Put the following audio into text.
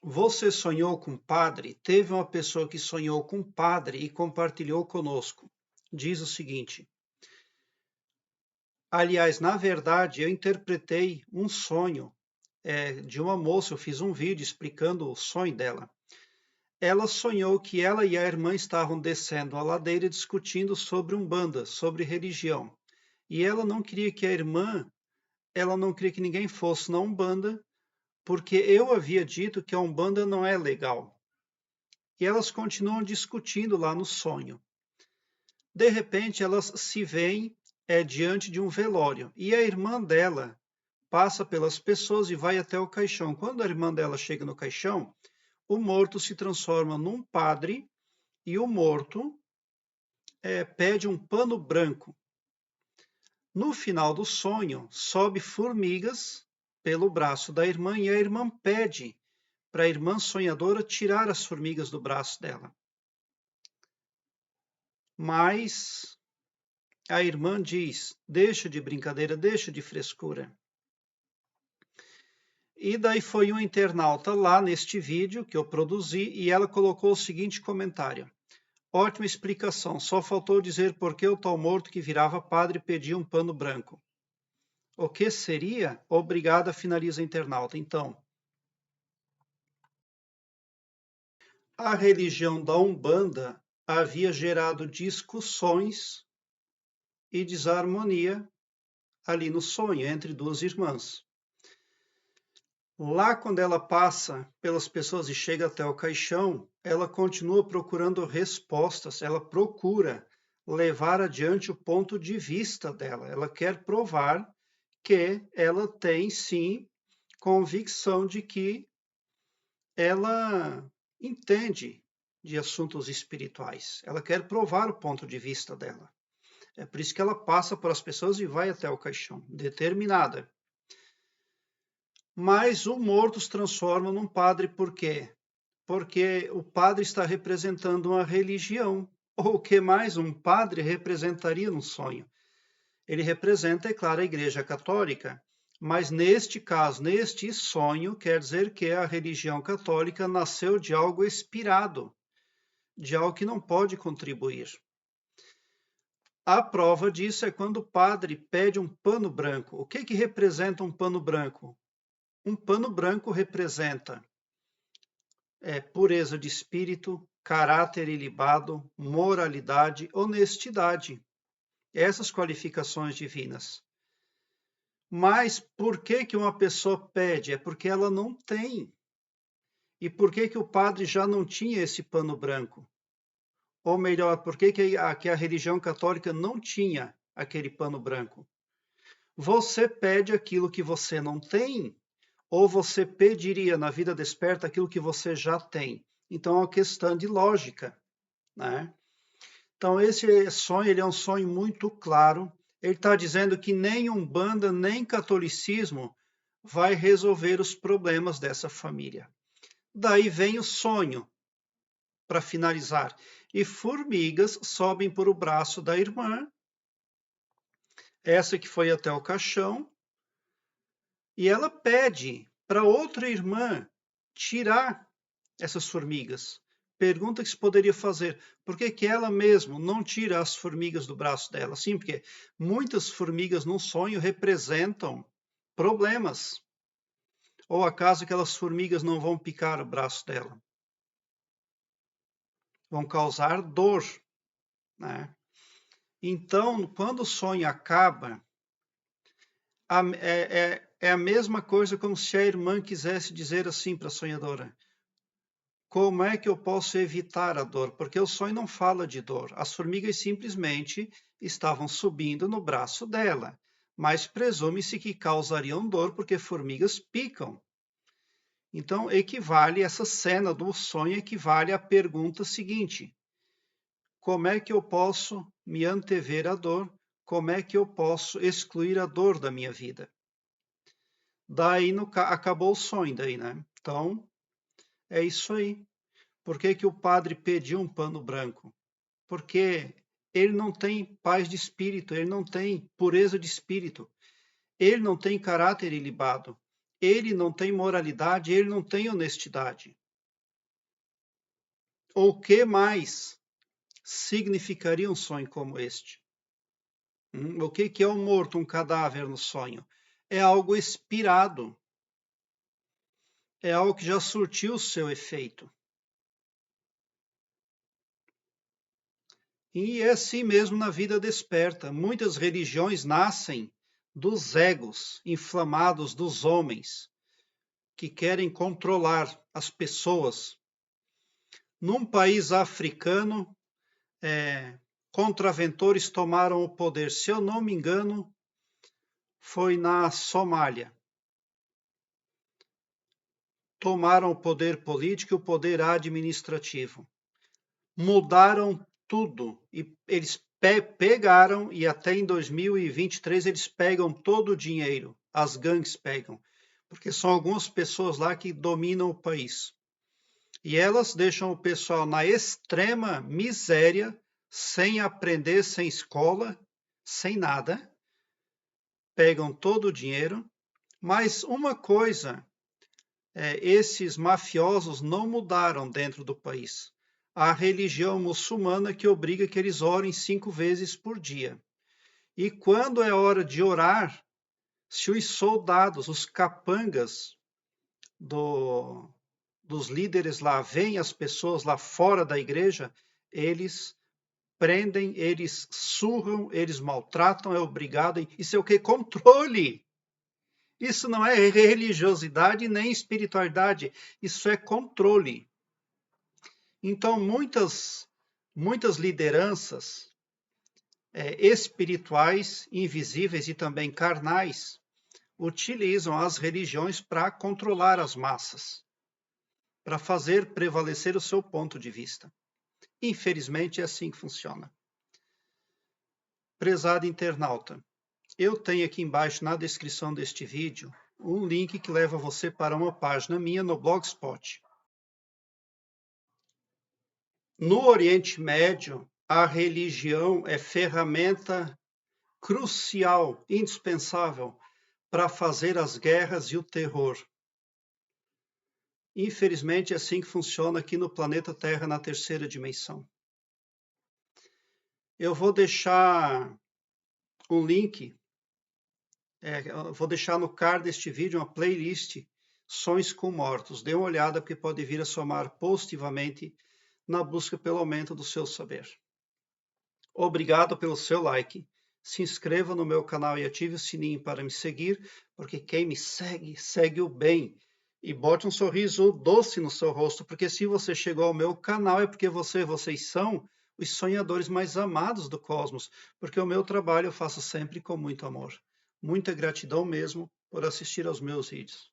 Você sonhou com padre? Teve uma pessoa que sonhou com padre e compartilhou conosco. Diz o seguinte: aliás, na verdade, eu interpretei um sonho de uma moça. Eu fiz um vídeo explicando o sonho dela. Ela sonhou que ela e a irmã estavam descendo a ladeira discutindo sobre Umbanda, sobre religião. E ela não queria que ninguém fosse na Umbanda, porque eu havia dito que a Umbanda não é legal. E elas continuam discutindo lá no sonho. De repente, elas se veem diante de um velório. E a irmã dela passa pelas pessoas e vai até o caixão. Quando a irmã dela chega no caixão, o morto se transforma num padre e o morto pede um pano branco. No final do sonho, sobe formigas pelo braço da irmã e a irmã pede para a irmã sonhadora tirar as formigas do braço dela. Mas a irmã diz: deixa de brincadeira, deixa de frescura. E daí foi um internauta lá neste vídeo que eu produzi e ela colocou o seguinte comentário: ótima explicação, só faltou dizer por que o tal morto que virava padre pedia um pano branco. O que seria? Obrigada, finaliza a internauta. Então, a religião da Umbanda havia gerado discussões e desarmonia ali no sonho entre duas irmãs. Lá, quando ela passa pelas pessoas e chega até o caixão, ela continua procurando respostas, ela procura levar adiante o ponto de vista dela. Ela quer provar que ela tem, sim, convicção de que ela entende de assuntos espirituais. Ela quer provar o ponto de vista dela. É por isso que ela passa por as pessoas e vai até o caixão, determinada. Mas o morto se transforma num padre por quê? Porque o padre está representando uma religião. Ou o que mais um padre representaria no sonho? Ele representa, é claro, a Igreja Católica, mas neste caso, neste sonho, quer dizer que a religião católica nasceu de algo expirado, de algo que não pode contribuir. A prova disso é quando o padre pede um pano branco. O que representa um pano branco? Um pano branco representa pureza de espírito, caráter ilibado, moralidade, honestidade. Essas qualificações divinas. Mas por que uma pessoa pede? É porque ela não tem. E por que o padre já não tinha esse pano branco? Ou melhor, por que a religião católica não tinha aquele pano branco? Você pede aquilo que você não tem, ou você pediria na vida desperta aquilo que você já tem? Então é uma questão de lógica, né? Então esse sonho, ele é um sonho muito claro. Ele está dizendo que nem Umbanda, nem catolicismo vai resolver os problemas dessa família. Daí vem o sonho, para finalizar. E formigas sobem por o braço da irmã, essa que foi até o caixão, e ela pede para outra irmã tirar essas formigas. Pergunta que se poderia fazer: por que ela mesma não tira as formigas do braço dela? Sim, porque muitas formigas num sonho representam problemas. Ou acaso aquelas formigas não vão picar o braço dela? Vão causar dor, né? Então, quando o sonho acaba, é a mesma coisa como se a irmã quisesse dizer assim para a sonhadora: como é que eu posso evitar a dor? Porque o sonho não fala de dor. As formigas simplesmente estavam subindo no braço dela, mas presume-se que causariam dor porque formigas picam. Então, essa cena do sonho equivale à pergunta seguinte: como é que eu posso me antever à dor? Como é que eu posso excluir a dor da minha vida? Daí acabou o sonho, daí, né? Então, é isso aí. Por que o padre pediu um pano branco? Porque ele não tem paz de espírito, ele não tem pureza de espírito, ele não tem caráter ilibado, ele não tem moralidade, ele não tem honestidade. O que mais significaria um sonho como este? O que é um morto, um cadáver no sonho? É algo expirado. É algo que já surtiu o seu efeito. E é assim mesmo na vida desperta. Muitas religiões nascem dos egos inflamados dos homens, que querem controlar as pessoas. Num país africano, contraventores tomaram o poder. Se eu não me engano, foi na Somália. Tomaram o poder político e o poder administrativo. Mudaram tudo e eles pegaram, e até em 2023 eles pegam todo o dinheiro, as gangues pegam, porque são algumas pessoas lá que dominam o país. E elas deixam o pessoal na extrema miséria, sem aprender, sem escola, sem nada. Pegam todo o dinheiro, mas uma coisa, esses mafiosos não mudaram dentro do país. A religião muçulmana que obriga que eles orem 5 vezes por dia. E quando é hora de orar, se os soldados, os capangas dos líderes lá veem as pessoas lá fora da igreja, eles prendem, eles surram, eles maltratam, é obrigado. Isso é o que? Controle! Isso não é religiosidade nem espiritualidade, isso é controle. Então, muitas lideranças espirituais, invisíveis e também carnais, utilizam as religiões para controlar as massas, para fazer prevalecer o seu ponto de vista. Infelizmente, é assim que funciona. Prezado internauta, eu tenho aqui embaixo na descrição deste vídeo um link que leva você para uma página minha no Blogspot. No Oriente Médio, a religião é ferramenta crucial, indispensável para fazer as guerras e o terror. Infelizmente, é assim que funciona aqui no planeta Terra, na terceira dimensão. Eu vou deixar um link, vou deixar no card deste vídeo uma playlist Sonhos com Mortos. Dê uma olhada, porque pode vir a somar positivamente na busca pelo aumento do seu saber. Obrigado pelo seu like. Se inscreva no meu canal e ative o sininho para me seguir, porque quem me segue, segue o bem. E bote um sorriso doce no seu rosto, porque se você chegou ao meu canal é porque vocês são os sonhadores mais amados do cosmos, porque o meu trabalho eu faço sempre com muito amor. Muita gratidão mesmo por assistir aos meus vídeos.